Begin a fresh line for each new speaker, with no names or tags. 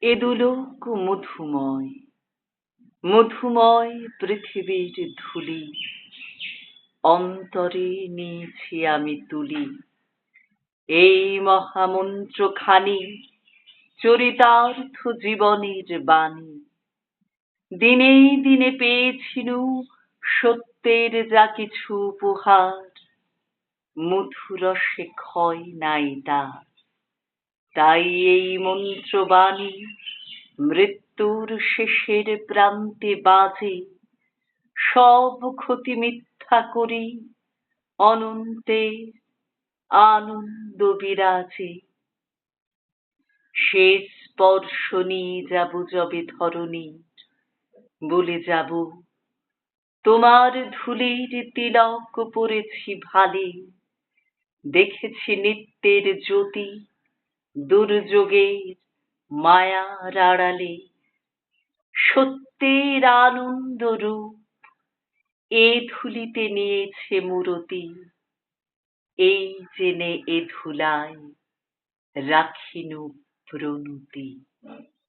এ দুলোক মধুময়, মধুময় পৃথিবীর ধূলি অন্তরে নিয়েছি আমি তুলি। এই মহামন্ত্রখানি চরিতার্থ জীবনের বাণী। দিনে দিনে পেয়েছিনু সত্যের যা কিছু উপহার, মধুরসে ক্ষয় নাই তার। তাই এই মন্ত্রবাণী মৃত্যুর শেষের প্রান্তে বাজে, সব ক্ষতি মিথ্যা করি অনন্তের আনন্দ বিরাজে। শেষ স্পর্শ নিয়ে যাব যবে ধরণীর, বলে যাব তোমার ধূলির তিলক পরেছি ভালে। দেখেছি নিত্যের জ্যোতি দুর্যোগের মায়ার আড়ালে। সত্যের আনন্দ রূপ এ ধূলিতে নিয়েছে মূরতি। এই জেনে এ ধূলায় রাখিনু প্রণতি।